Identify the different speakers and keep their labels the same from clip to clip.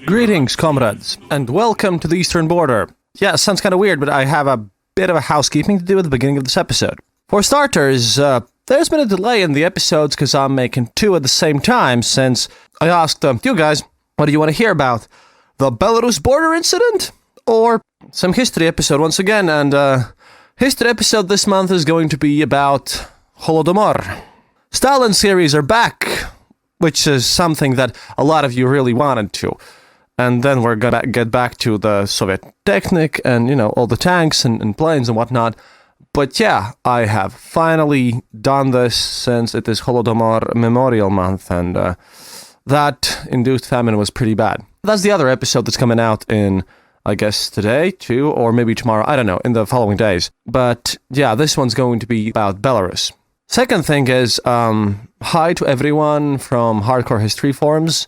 Speaker 1: Greetings, comrades, and welcome to the Eastern Border. Yeah, sounds kind of weird, but I have a bit of a housekeeping to do at the beginning of this episode. For starters, there's been a delay in the episodes because I'm making two at the same time since I asked you guys, what do you want to hear about? The Belarus border incident? Or some history episode once again? And history episode this month is going to be about Holodomor. Stalin series are back, which is something that a lot of you really wanted to. And then we're gonna get back to the Soviet Technic and, all the tanks and planes and whatnot. But yeah, I have finally done this since it is Holodomor Memorial Month, and that induced famine was pretty bad. That's the other episode that's coming out in, I guess, today, too, or maybe tomorrow, I don't know, in the following days. But yeah, this one's going to be about Belarus. Second thing is, hi to everyone from Hardcore History Forums.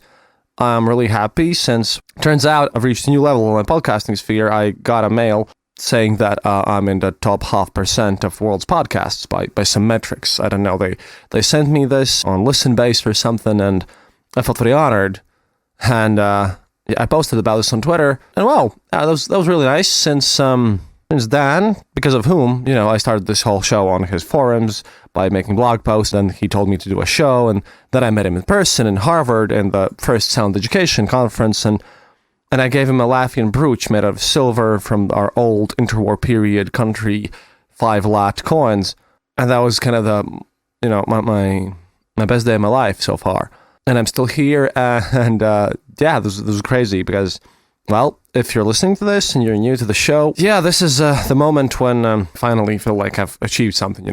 Speaker 1: I'm really happy since turns out I've reached a new level in my podcasting sphere. I got a mail saying that I'm in the top 0.5% of the world's podcasts by some metrics. I don't know. They sent me this on ListenBase or something, and I felt very honored. And I posted about this on Twitter. And wow, that was really nice since Dan, because of whom, I started this whole show on his forums by making blog posts, and he told me to do a show, and then I met him in person in Harvard in the first Sound Education conference, and I gave him a Latvian brooch made out of silver from our old interwar period country 5 lat coins, and that was kind of the, my best day of my life so far. And I'm still here, and this was crazy because, well, if you're listening to this and you're new to the show, yeah, this is the moment when I finally feel like I've achieved something,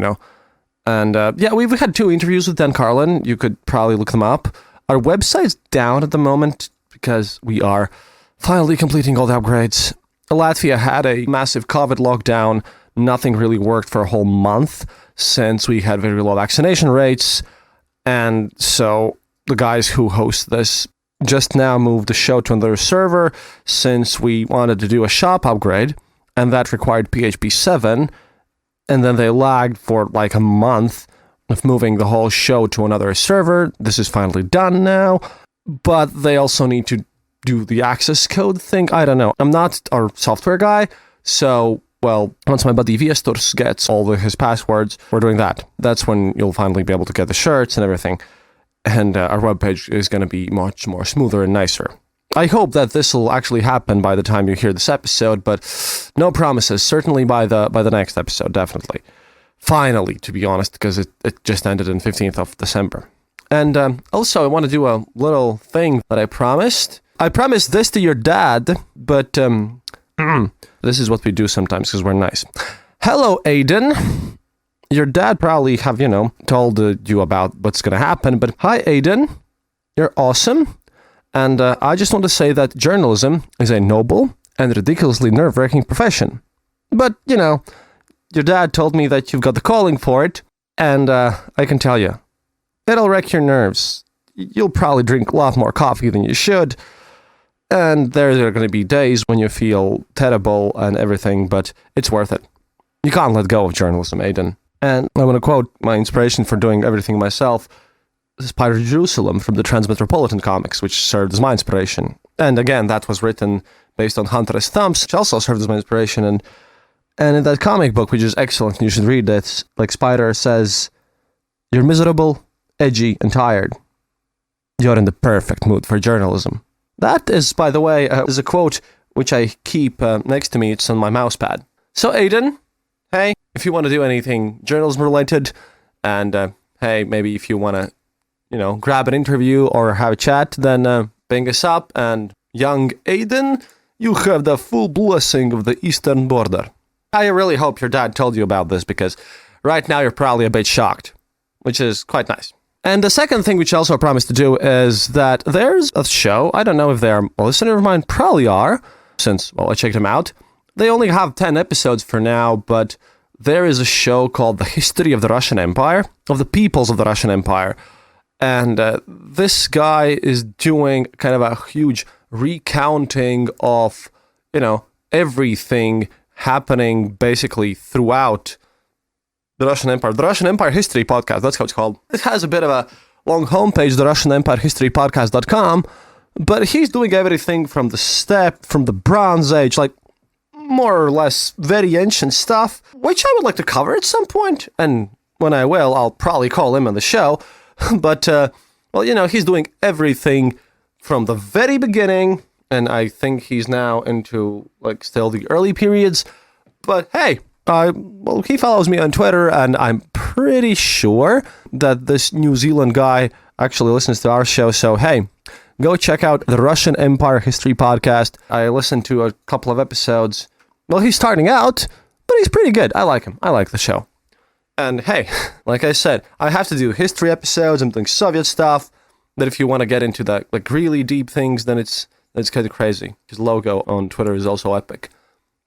Speaker 1: And we've had 2 interviews with Dan Carlin. You could probably look them up. Our website's down at the moment because we are finally completing all the upgrades. Latvia had a massive COVID lockdown. Nothing really worked for a whole month since we had very low vaccination rates. And so the guys who host this just now moved the show to another server since we wanted to do a shop upgrade, and that required PHP 7, and then they lagged for like a month of moving the whole show to another server. This is finally done now, but they also need to do the access code thing. I don't know. I'm not our software guy, so, well, once my buddy Viesturs gets all his passwords, we're doing that. That's when you'll finally be able to get the shirts and everything. And our webpage is going to be much more smoother and nicer. I hope that this will actually happen by the time you hear this episode, but no promises. Certainly by the next episode, definitely. Finally, to be honest, because it just ended on 15th of December. And also, I want to do a little thing that I promised. I promised this to your dad, but this is what we do sometimes because we're nice. Hello, Aiden. Your dad probably have, told you about what's going to happen, but hi, Aiden. You're awesome. And I just want to say that journalism is a noble and ridiculously nerve-wracking profession. But, your dad told me that you've got the calling for it, and I can tell you, it'll wreck your nerves. You'll probably drink a lot more coffee than you should, and there are going to be days when you feel terrible and everything, but it's worth it. You can't let go of journalism, Aiden. And I want to quote my inspiration for doing everything myself, Spider Jerusalem from the Transmetropolitan comics, which served as my inspiration. And again, that was written based on Hunter S. Thompson, which also served as my inspiration. And in that comic book, which is excellent, you should read it, like Spider says, you're miserable, edgy, and tired. You're in the perfect mood for journalism. That is, by the way, is a quote which I keep next to me. It's on my mouse pad. So, Aiden, hey, if you want to do anything journalism related, and hey, maybe if you want to, grab an interview or have a chat, then bring us up. And young Aiden, you have the full blessing of the Eastern Border. I really hope your dad told you about this because right now you're probably a bit shocked, which is quite nice. And the second thing which I also promised to do is that there's a show, I don't know if they're a listener of mine, probably are, since, well, I checked them out. They only have 10 episodes for now, but there is a show called The History of the Russian Empire, of the peoples of the Russian Empire. And this guy is doing kind of a huge recounting of, everything happening basically throughout the Russian Empire. The Russian Empire History Podcast, that's how it's called. It has a bit of a long homepage, the Russian Empire History Podcast.com, but he's doing everything from the steppe, from the Bronze Age, like more or less very ancient stuff, which I would like to cover at some point. And when I will, I'll probably call him on the show. But, he's doing everything from the very beginning, and I think he's now into, still the early periods. But hey, he follows me on Twitter, and I'm pretty sure that this New Zealand guy actually listens to our show. So hey, go check out the Russian Empire History Podcast. I listened to a couple of episodes. Well, he's starting out, but he's pretty good. I like him. I like the show. And hey, like I said, I have to do history episodes. I'm doing Soviet stuff. That if you want to get into that really deep things, then it's kind of crazy. His logo on Twitter is also epic.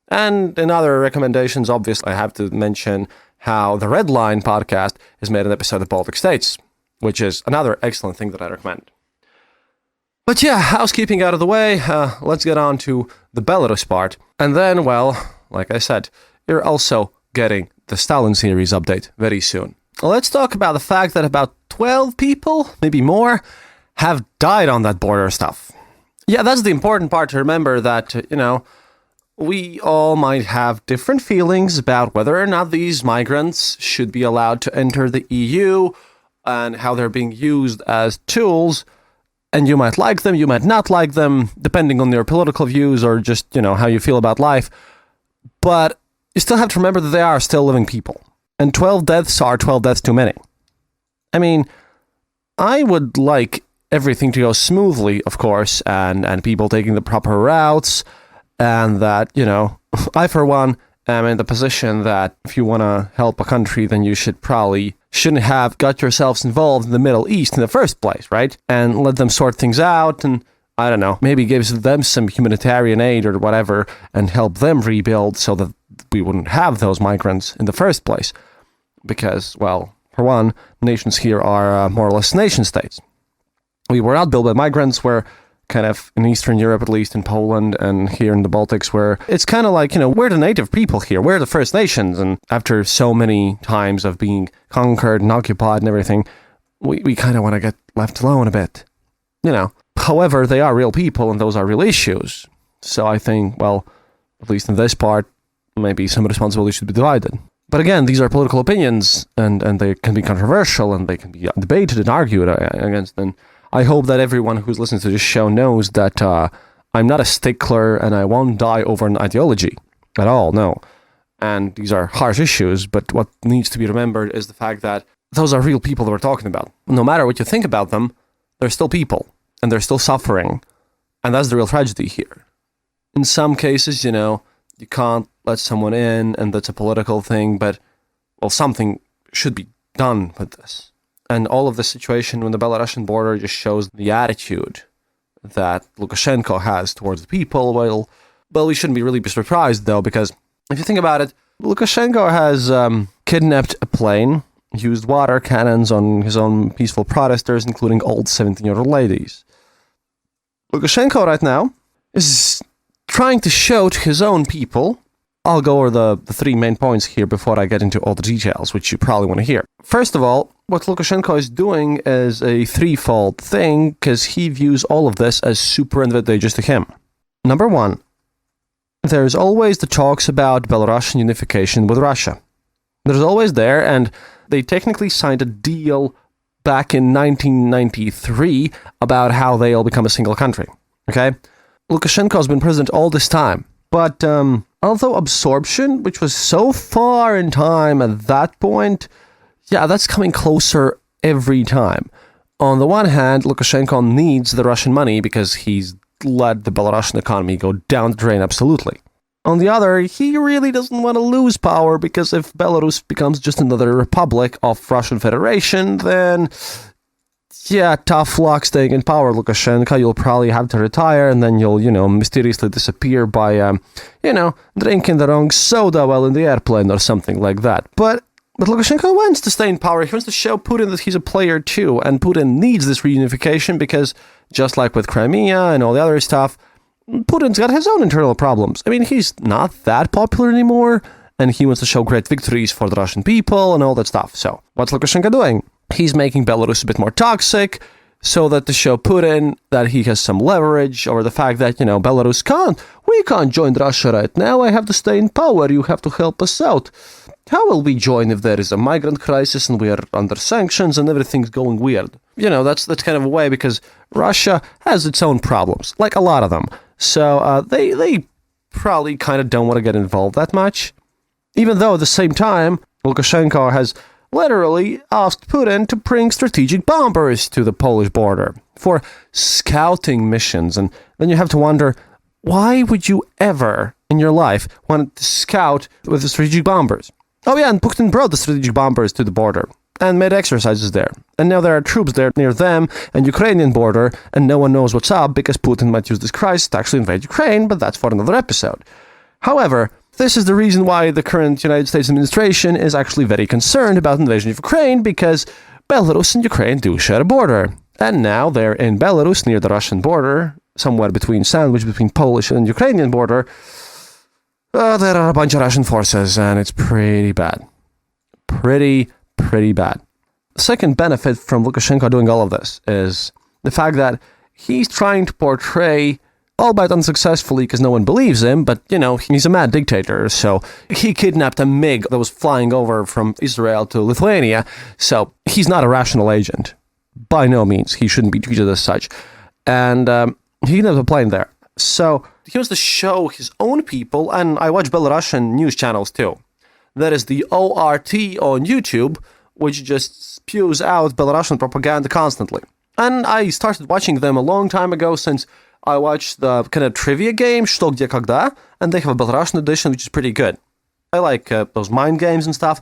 Speaker 1: And in other recommendations, obviously, I have to mention how the Red Line podcast has made an episode of Baltic States, which is another excellent thing that I recommend. But yeah, housekeeping out of the way, let's get on to the Belarus part. And then, well, like I said, you're also getting the Stalin series update very soon. Let's talk about the fact that about 12 people, maybe more, have died on that border stuff. Yeah, that's the important part to remember, that, we all might have different feelings about whether or not these migrants should be allowed to enter the EU and how they're being used as tools. And you might like them, you might not like them, depending on your political views or just, how you feel about life. But you still have to remember that they are still living people. And 12 deaths are 12 deaths too many. I mean, I would like everything to go smoothly, of course, and people taking the proper routes, and that, I, for one, am in the position that if you want to help a country, then you shouldn't have got yourselves involved in the Middle East in the first place, right? And let them sort things out, and I don't know, maybe gives them some humanitarian aid or whatever, and help them rebuild so that we wouldn't have those migrants in the first place. Because, well, for one, nations here are more or less nation states. We were not built by migrants. We're kind of in Eastern Europe, at least in Poland and here in the Baltics, where it's kind of like, we're the native people here. We're the First Nations. And after so many times of being conquered and occupied and everything, we kind of want to get left alone a bit, However, they are real people and those are real issues. So I think, well, at least in this part, maybe some responsibility should be divided. But again, these are political opinions, and they can be controversial, and they can be debated and argued against. And I hope that everyone who's listening to this show knows that I'm not a stickler, and I won't die over an ideology at all, no. And these are harsh issues, but what needs to be remembered is the fact that those are real people that we're talking about. No matter what you think about them, they're still people, and they're still suffering. And that's the real tragedy here. In some cases, you can't let someone in, and that's a political thing, but, well, something should be done with this. And all of the situation on the Belarusian border just shows the attitude that Lukashenko has towards the people. Well, we shouldn't really be surprised, though, because if you think about it, Lukashenko has kidnapped a plane, used water cannons on his own peaceful protesters, including old 17-year-old ladies. Lukashenko right now is trying to show to his own people. I'll go over the three main points here before I get into all the details, which you probably want to hear. First of all, what Lukashenko is doing is a threefold thing, because he views all of this as super advantageous to him. Number one, there's always the talks about Belarusian unification with Russia. There's always there, and they technically signed a deal back in 1993 about how they'll become a single country. Okay? Lukashenko's been president all this time, but although absorption, which was so far in time at that point, yeah, that's coming closer every time. On the one hand, Lukashenko needs the Russian money because he's let the Belarusian economy go down the drain absolutely. On the other, he really doesn't want to lose power, because if Belarus becomes just another republic of Russian Federation, then yeah, tough luck staying in power, Lukashenko. You'll probably have to retire, and then you'll, mysteriously disappear by, drinking the wrong soda while in the airplane or something like that. But Lukashenko wants to stay in power. He wants to show Putin that he's a player too, and Putin needs this reunification because, just like with Crimea and all the other stuff, Putin's got his own internal problems. I mean, he's not that popular anymore, and he wants to show great victories for the Russian people and all that stuff. So, what's Lukashenko doing? He's making Belarus a bit more toxic, so that to show Putin that he has some leverage, or the fact that, Belarus we can't join Russia right now, I have to stay in power, you have to help us out. How will we join if there is a migrant crisis and we are under sanctions and everything's going weird? That's kind of a way, because Russia has its own problems, like a lot of them. So they probably kind of don't want to get involved that much. Even though at the same time, Lukashenko has literally asked Putin to bring strategic bombers to the Polish border for scouting missions. And then you have to wonder, why would you ever in your life want to scout with the strategic bombers? Oh yeah, and Putin brought the strategic bombers to the border and made exercises there. And now there are troops there near them and Ukrainian border, and no one knows what's up because Putin might use this crisis to actually invade Ukraine, but that's for another episode. However, this is the reason why the current United States administration is actually very concerned about the invasion of Ukraine, because Belarus and Ukraine do share a border. And now they're in Belarus near the Russian border, somewhere sandwiched between Polish and Ukrainian border. There are a bunch of Russian forces, and it's pretty bad. Pretty bad. The second benefit from Lukashenko doing all of this is the fact that he's trying to portray, albeit unsuccessfully because no one believes him, but, he's a mad dictator, so he kidnapped a MiG that was flying over from Israel to Lithuania, so he's not a rational agent. By no means. He shouldn't be treated as such. And he kidnapped a plane there. So he wants to show his own people, and I watch Belarusian news channels too. That is the ORT on YouTube, which just spews out Belarusian propaganda constantly. And I started watching them a long time ago, since I watched the kind of trivia game, Что, где, когда, and they have a Belarusian edition, which is pretty good. I like those mind games and stuff.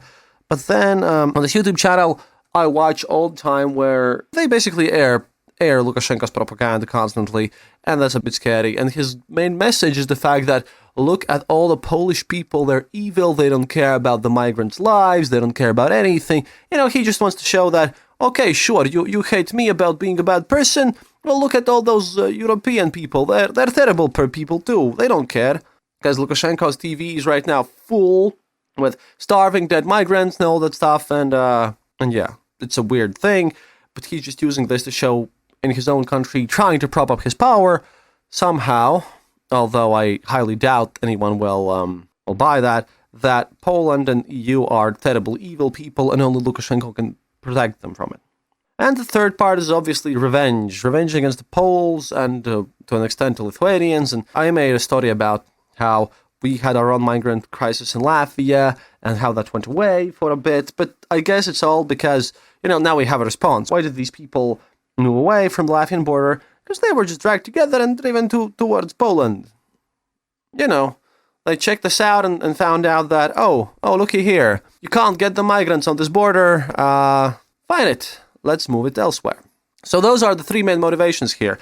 Speaker 1: But then on this YouTube channel, I watch all the time where they basically air Lukashenko's propaganda constantly, and that's a bit scary. And his main message is the fact that, look at all the Polish people, they're evil, they don't care about the migrants' lives, they don't care about anything. He just wants to show that, okay, sure, you hate me about being a bad person, well, look at all those European people, they're terrible people too, they don't care. Because Lukashenko's TV is right now full with starving dead migrants and all that stuff, and yeah, it's a weird thing, but he's just using this to show in his own country, trying to prop up his power somehow, although I highly doubt anyone will buy that Poland and EU are terrible, evil people, and only Lukashenko can protect them from it. And the third part is obviously revenge against the Poles and to an extent the Lithuanians. And I made a story about how we had our own migrant crisis in Latvia and how that went away for a bit. But I guess it's all because, now we have a response. Why did these people move away from the Latvian border? Because they were just dragged together and driven towards Poland. They checked this out and found out that, oh, looky here. You can't get the migrants on this border. Fine it. Let's move it elsewhere. So those are the three main motivations here.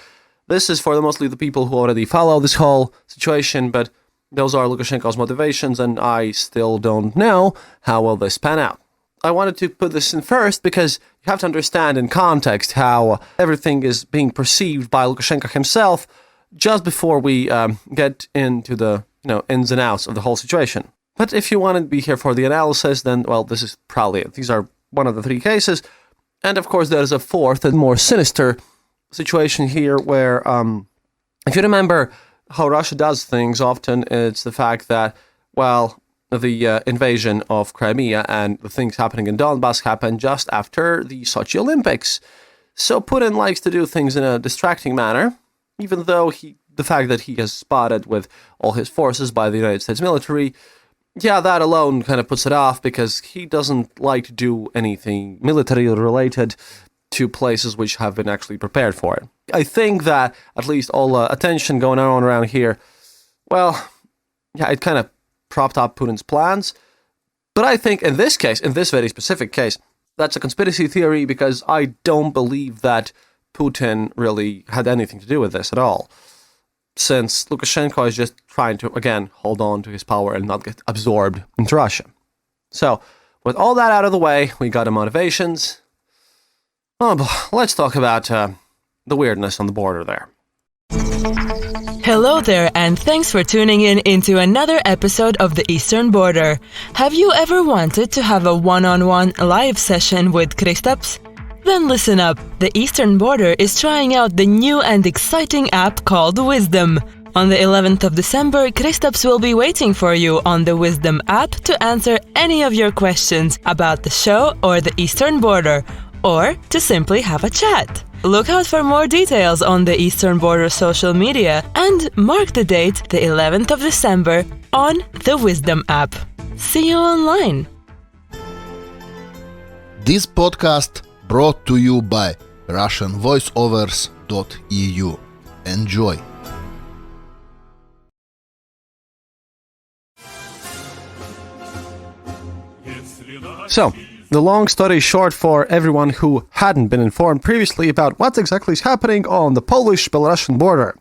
Speaker 1: This is for mostly the people who already follow this whole situation, but those are Lukashenko's motivations, and I still don't know how will this pan out. I wanted to put this in first because you have to understand in context how everything is being perceived by Lukashenko himself just before we get into the ins and outs of the whole situation. But if you want to be here for the analysis, then, well, this is probably it. These are one of the three cases. And of course, there's a fourth and more sinister situation here where, if you remember how Russia does things, often it's the fact that, well, the invasion of Crimea and the things happening in Donbass happened just after the Sochi Olympics. So Putin likes to do things in a distracting manner, even though the fact that he has spotted with all his forces by the United States military, yeah, that alone kind of puts it off because he doesn't like to do anything military related to places which have been actually prepared for it. I think that at least all the attention going on around here, well, yeah, it kind of propped up Putin's plans. But I think in this case, in this very specific case, that's a conspiracy theory because I don't believe that Putin really had anything to do with this at all. Since Lukashenko is just trying to, again, hold on to his power and not get absorbed into Russia. So, with all that out of the way, we got the motivations. Oh, let's talk about the weirdness on the border there.
Speaker 2: Hello there, and thanks for tuning in into another episode of The Eastern Border. Have you ever wanted to have a one-on-one live session with Kristaps? Then listen up. The Eastern Border is trying out the new and exciting app called Wisdom. On the 11th of December, Kristaps will be waiting for you on the Wisdom app to answer any of your questions about the show or the Eastern Border, or to simply have a chat. Look out for more details on the Eastern Border social media and mark the date, the 11th of December, on the Wisdom app. See you online.
Speaker 3: This podcast brought to you by RussianVoiceovers.eu. Enjoy!
Speaker 1: So, the long story short for everyone who hadn't been informed previously about what exactly is happening on the Polish-Belarusian border.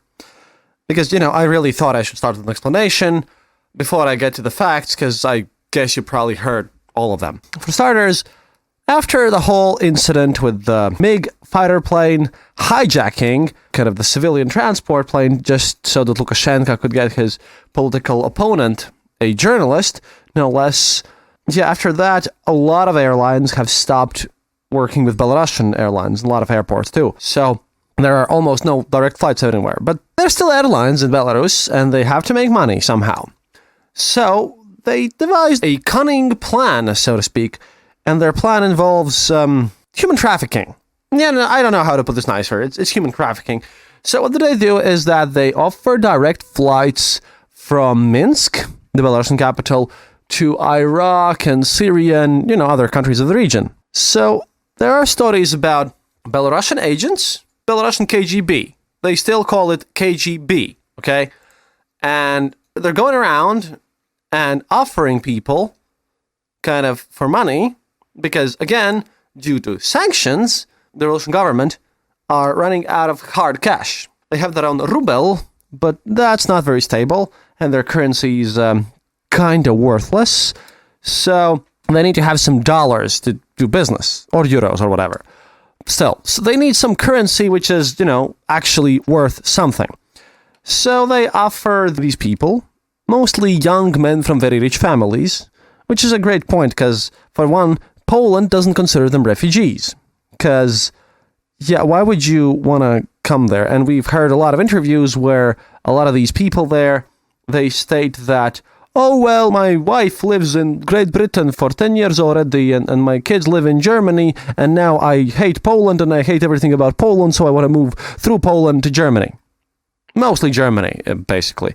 Speaker 1: Because, I really thought I should start with an explanation before I get to the facts, because I guess you probably heard all of them. For starters, after the whole incident with the MiG fighter plane hijacking kind of the civilian transport plane just so that Lukashenko could get his political opponent, a journalist, no less. Yeah, after that, a lot of airlines have stopped working with Belarusian airlines, a lot of airports too. So there are almost no direct flights anywhere. But there's still airlines in Belarus, and they have to make money somehow. So they devised a cunning plan, so to speak, and their plan involves human trafficking. Yeah, no, I don't know how to put this nicer. It's human trafficking. So what they do is that they offer direct flights from Minsk, the Belarusian capital, to Iraq and Syria and, other countries of the region. So there are stories about Belarusian agents, Belarusian KGB. They still call it KGB, okay? And they're going around and offering people kind of for money because, again, due to sanctions, the Russian government are running out of hard cash. They have their own ruble, but that's not very stable, and their currency is kind of worthless, so they need to have some dollars to do business, or euros, or whatever. Still, so they need some currency which is, actually worth something. So they offer these people, mostly young men from very rich families, which is a great point, because, for one, Poland doesn't consider them refugees. Because, why would you want to come there? And we've heard a lot of interviews where a lot of these people there, they state that, oh, well, my wife lives in Great Britain for 10 years already, and my kids live in Germany, and now I hate Poland, and I hate everything about Poland, so I want to move through Poland to Germany. Mostly Germany, basically,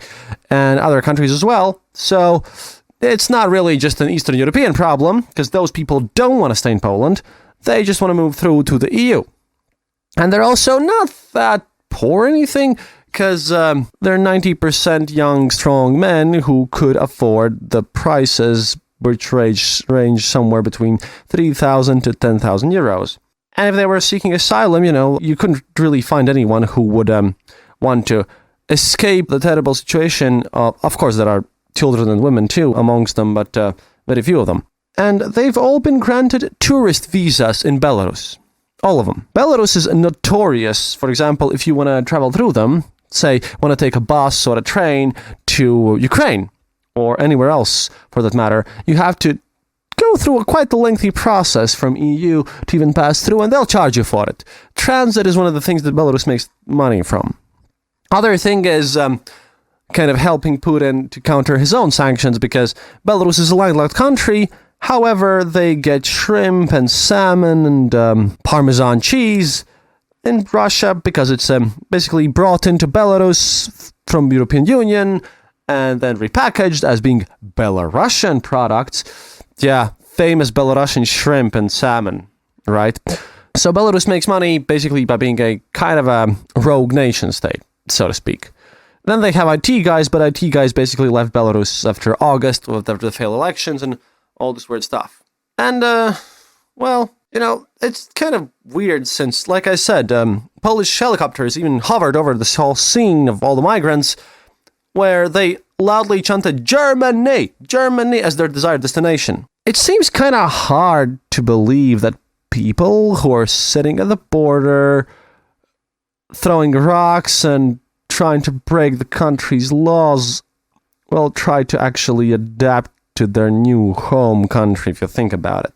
Speaker 1: and other countries as well. So it's not really just an Eastern European problem, because those people don't want to stay in Poland. They just want to move through to the EU. And they're also not that poor or anything, because they're 90% young, strong men who could afford the prices, which range somewhere between 3,000 to 10,000 euros. And if they were seeking asylum, you couldn't really find anyone who would want to escape the terrible situation. Of course, there are children and women too amongst them, but very few of them. And they've all been granted tourist visas in Belarus. All of them. Belarus is notorious, for example, if you want to travel through them, say, want to take a bus or a train to Ukraine, or anywhere else for that matter, you have to go through quite a lengthy process from EU to even pass through, and they'll charge you for it. Transit is one of the things that Belarus makes money from. Other thing is kind of helping Putin to counter his own sanctions, because Belarus is a landlocked country. However, they get shrimp and salmon and Parmesan cheese in Russia because it's basically brought into Belarus from the European Union and then repackaged as being Belarusian products. Yeah, famous Belarusian shrimp and salmon, right? So Belarus makes money basically by being a kind of a rogue nation state, so to speak. Then they have IT guys, but IT guys basically left Belarus after August, after the failed elections and all this weird stuff. And, it's kind of weird since, like I said, Polish helicopters even hovered over this whole scene of all the migrants, where they loudly chanted Germany, Germany as their desired destination. It seems kind of hard to believe that people who are sitting at the border, throwing rocks and trying to break the country's laws, well, try to actually adapt to their new home country, if you think about it.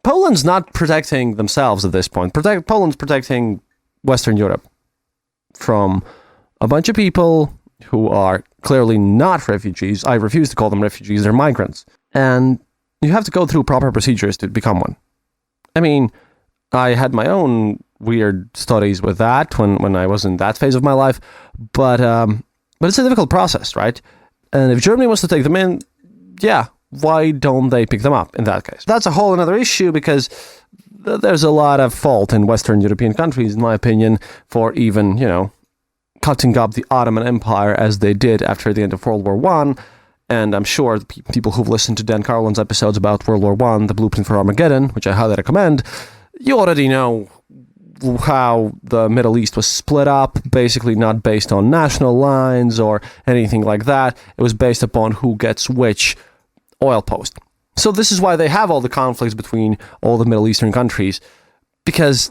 Speaker 1: Poland's not protecting themselves at this point. Poland's protecting Western Europe from a bunch of people who are clearly not refugees. I refuse to call them refugees, they're migrants. And you have to go through proper procedures to become one. I mean, I had my own weird studies with that when I was in that phase of my life, but it's a difficult process, right? And if Germany wants to take them in, yeah, why don't they pick them up in that case? That's a whole another issue, because there's a lot of fault in Western European countries, in my opinion, for even, cutting up the Ottoman Empire as they did after the end of World War I. And I'm sure the people who've listened to Dan Carlin's episodes about World War I, The Blueprint for Armageddon, which I highly recommend, you already know how the Middle East was split up, basically not based on national lines or anything like that. It was based upon who gets which oil post. So this is why they have all the conflicts between all the Middle Eastern countries, because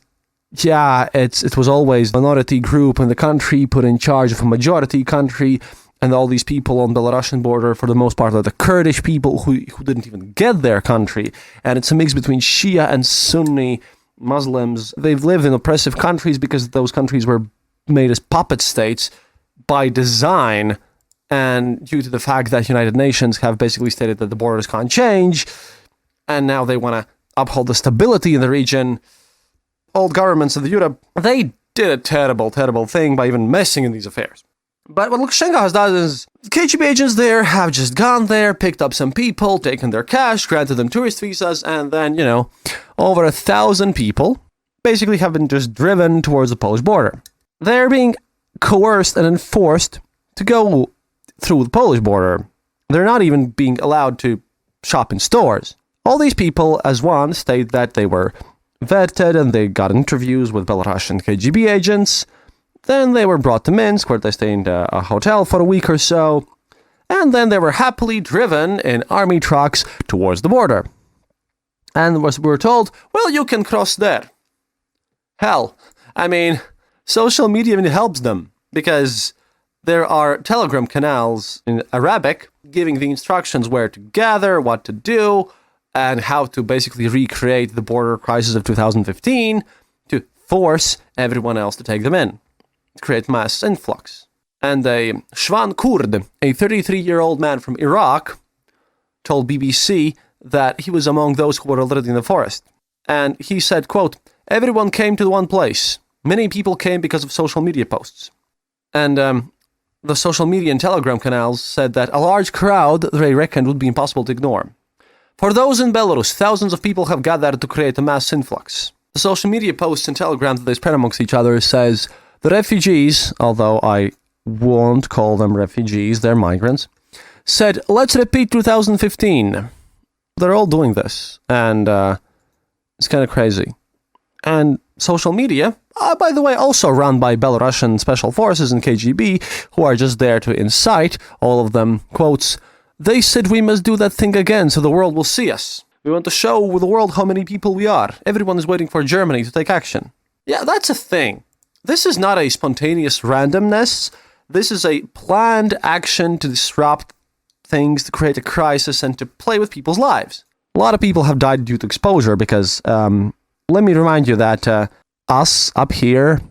Speaker 1: it was always a minority group in the country put in charge of a majority country, and all these people on the Belarusian border, for the most part, are the Kurdish people who didn't even get their country, and it's a mix between Shia and Sunni Muslims. They've lived in oppressive countries because those countries were made as puppet states by design, and due to the fact that United Nations have basically stated that the borders can't change, and now they want to uphold the stability in the region. Old governments of Europe, they did a terrible, terrible thing by even messing in these affairs. But what Lukashenko has done is, KGB agents there have just gone there, picked up some people, taken their cash, granted them tourist visas, and then, over 1,000 people basically have been just driven towards the Polish border. They're being coerced and enforced to go through the Polish border. They're not even being allowed to shop in stores. All these people, as one, state that they were vetted and they got interviews with Belarusian KGB agents. Then they were brought to Minsk, where they stayed in a hotel for a week or so, and then they were happily driven in army trucks towards the border. And we were told, well, you can cross there. Hell, I mean, social media even helps them, because there are telegram canals in Arabic giving the instructions where to gather, what to do, and how to basically recreate the border crisis of 2015 to force everyone else to take them in, to create mass influx. And a Shwan Kurd, a 33-year-old man from Iraq, told BBC that he was among those who were already in the forest. And he said, quote, everyone came to one place. Many people came because of social media posts. And the social media and telegram canals said that a large crowd, they reckoned, would be impossible to ignore. For those in Belarus, thousands of people have gathered to create a mass influx. The social media posts and telegrams that they spread amongst each other says the refugees, although I won't call them refugees, they're migrants, said, let's repeat 2015. They're all doing this, and it's kind of crazy. And social media, by the way, also run by Belarusian special forces and KGB, who are just there to incite, all of them, quotes, they said we must do that thing again so the world will see us. We want to show the world how many people we are. Everyone is waiting for Germany to take action. Yeah, that's a thing. This is not a spontaneous randomness. This is a planned action to disrupt things, to create a crisis, and to play with people's lives. A lot of people have died due to exposure because, let me remind you that us up here,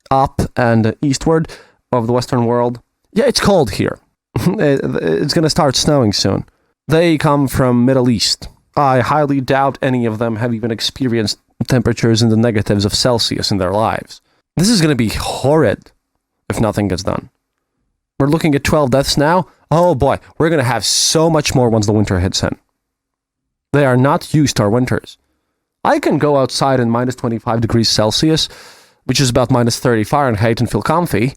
Speaker 1: up and eastward of the Western world, yeah, it's cold here. It's going to start snowing soon. They come from Middle East. I highly doubt any of them have even experienced temperatures in the negatives of Celsius in their lives. This is going to be horrid if nothing gets done. We're looking at 12 deaths now. Oh boy, we're going to have so much more once the winter hits in. They are not used to our winters. I can go outside in minus 25 degrees Celsius, which is about minus 30 Fahrenheit, and feel comfy.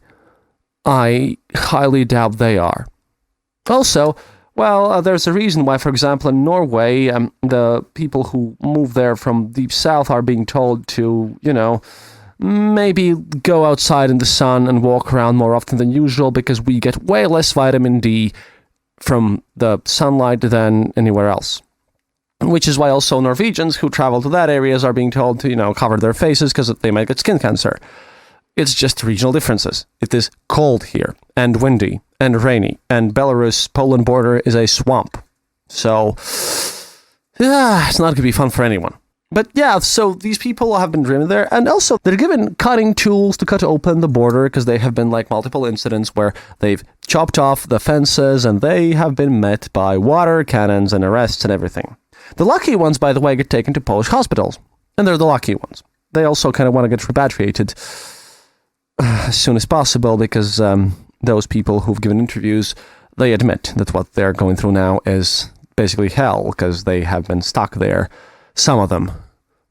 Speaker 1: I highly doubt they are. Also, well, there's a reason why, for example, in Norway, the people who move there from deep south are being told to, maybe go outside in the sun and walk around more often than usual, because we get way less vitamin D from the sunlight than anywhere else. Which is why also Norwegians who travel to that areas are being told to, cover their faces because they might get skin cancer. It's just regional differences. It is cold here, and windy, and rainy, and Belarus-Poland border is a swamp. So, it's not going to be fun for anyone. But yeah, so these people have been driven there, and also they're given cutting tools to cut open the border, because they have been like multiple incidents where they've chopped off the fences, and they have been met by water cannons and arrests and everything. The lucky ones, by the way, get taken to Polish hospitals, and they're the lucky ones. They also kind of want to get repatriated as soon as possible, because those people who've given interviews, they admit that what they're going through now is basically hell, because they have been stuck there, some of them,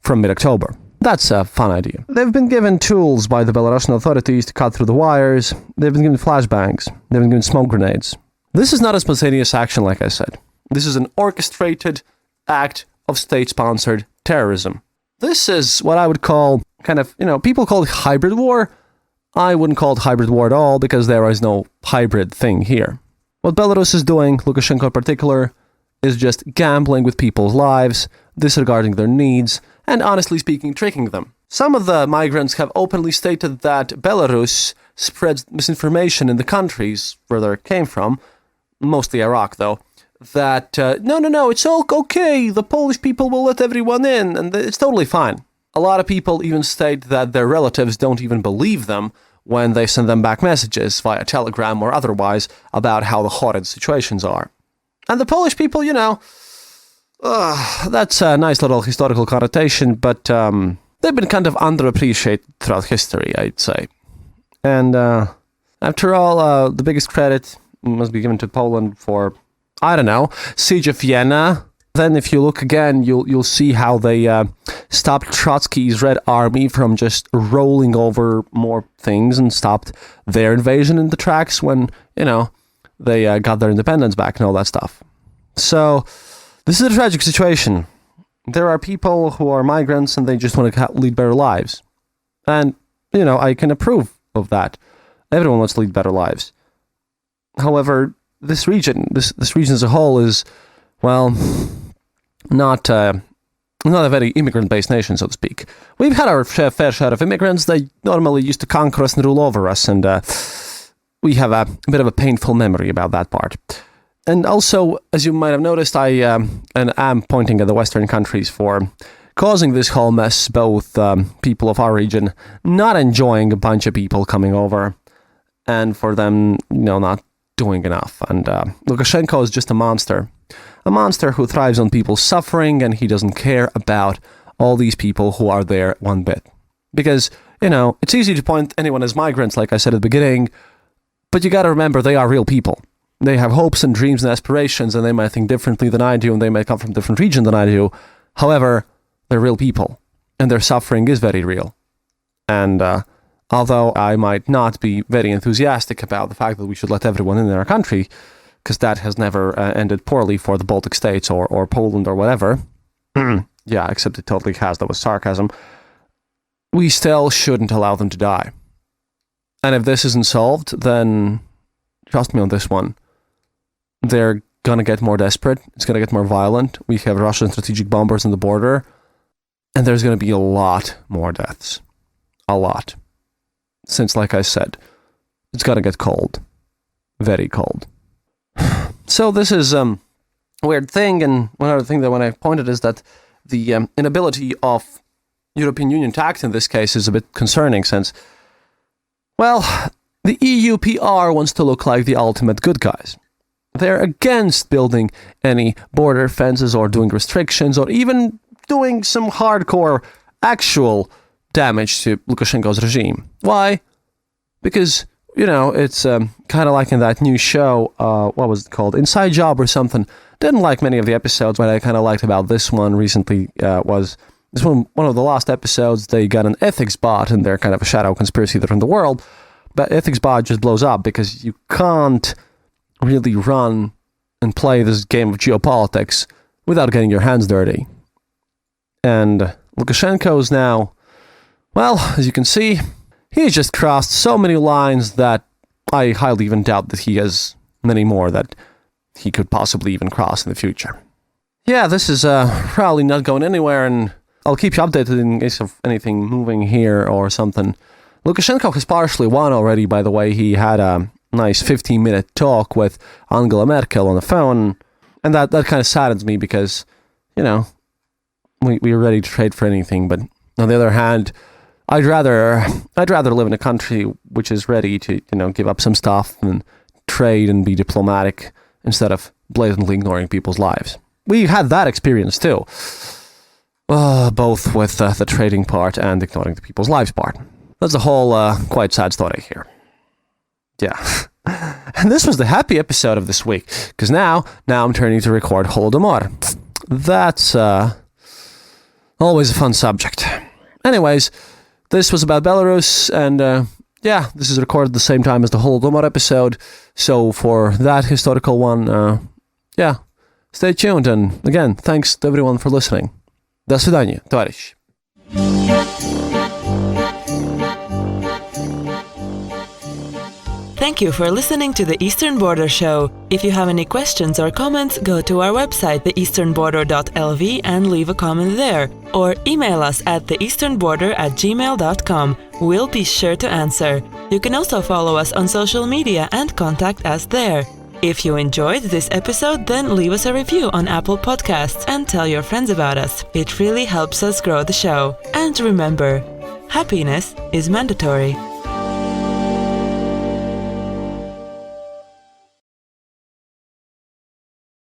Speaker 1: from mid-October. That's a fun idea. They've been given tools by the Belarusian authorities to cut through the wires. They've been given flashbangs. They've been given smoke grenades. This is not a spontaneous action, like I said. This is an orchestrated act of state-sponsored terrorism. This is what I would call kind of, people call it hybrid war. I wouldn't call it hybrid war at all, because there is no hybrid thing here. What Belarus is doing, Lukashenko in particular, is just gambling with people's lives, disregarding their needs, and honestly speaking, tricking them. Some of the migrants have openly stated that Belarus spreads misinformation in the countries where they came from, mostly Iraq though, that, no, it's all okay, the Polish people will let everyone in, and it's totally fine. A lot of people even state that their relatives don't even believe them when they send them back messages via Telegram or otherwise about how the horrid situations are. And the Polish people, that's a nice little historical connotation, but they've been kind of underappreciated throughout history, I'd say. And after all, the biggest credit must be given to Poland for, Siege of Vienna. Then if you look again, you'll see how they stopped Trotsky's Red Army from just rolling over more things and stopped their invasion in the tracks when, they got their independence back and all that stuff. So this is a tragic situation. There are people who are migrants and they just want to lead better lives. And, I can approve of that. Everyone wants to lead better lives. However, this region as a whole is, well, not a very immigrant-based nation, so to speak. We've had our fair share of immigrants. They normally used to conquer us and rule over us, and we have a bit of a painful memory about that part. And also, as you might have noticed, I am pointing at the Western countries for causing this whole mess, both people of our region not enjoying a bunch of people coming over, and for them, not doing enough. And Lukashenko is just a monster who thrives on people's suffering, and he doesn't care about all these people who are there one bit. Because, it's easy to point anyone as migrants, like I said at the beginning, but you gotta remember they are real people. They have hopes and dreams and aspirations, and they might think differently than I do, and they might come from a different region than I do. However, they're real people, and their suffering is very real. And although I might not be very enthusiastic about the fact that we should let everyone in our country, because that has never ended poorly for the Baltic states or Poland or whatever. Yeah, except it totally has. That was sarcasm. We still shouldn't allow them to die. And if this isn't solved, then trust me on this one. They're going to get more desperate. It's going to get more violent. We have Russian strategic bombers on the border. And there's going to be a lot more deaths. A lot. Since, like I said, it's going to get cold. Very cold. So this is a weird thing, and one other thing that when I pointed is that the inability of European Union to act in this case is a bit concerning, since, well, the EU PR wants to look like the ultimate good guys. They're against building any border fences or doing restrictions or even doing some hardcore actual damage to Lukashenko's regime. Why? Because, it's kind of like in that new show, what was it called? Inside Job or something. Didn't like many of the episodes, but I kind of liked about this one recently was this one of the last episodes. They got an ethics bot, and they're kind of a shadow conspiracy that in the world, but ethics bot just blows up because you can't really run and play this game of geopolitics without getting your hands dirty. And Lukashenko is now, well, as you can see, he's just crossed so many lines that I highly even doubt that he has many more that he could possibly even cross in the future. Yeah, this is probably not going anywhere, and I'll keep you updated in case of anything moving here or something Lukashenko has partially won already, by the way. He had a nice 15-minute talk with Angela Merkel on the phone, and that kind of saddens me because, we are ready to trade for anything. But on the other hand, I'd rather live in a country which is ready to, give up some stuff and trade and be diplomatic instead of blatantly ignoring people's lives. We had that experience too, both with the trading part and ignoring the people's lives part. That's a whole quite sad story here. Yeah. And this was the happy episode of this week, because now I'm turning to record Holodomor. That's always a fun subject. Anyways, this was about Belarus, and this is recorded at the same time as the Holodomor episode, so for that historical one, stay tuned, and again, thanks to everyone for listening. До свидания, товарищ.
Speaker 2: Thank you for listening to the Eastern Border Show. If you have any questions or comments, go to our website, theeasternborder.lv, and leave a comment there. Or email us at theeasternborder@gmail.com. We'll be sure to answer. You can also follow us on social media and contact us there. If you enjoyed this episode, then leave us a review on Apple Podcasts and tell your friends about us. It really helps us grow the show. And remember, happiness is mandatory.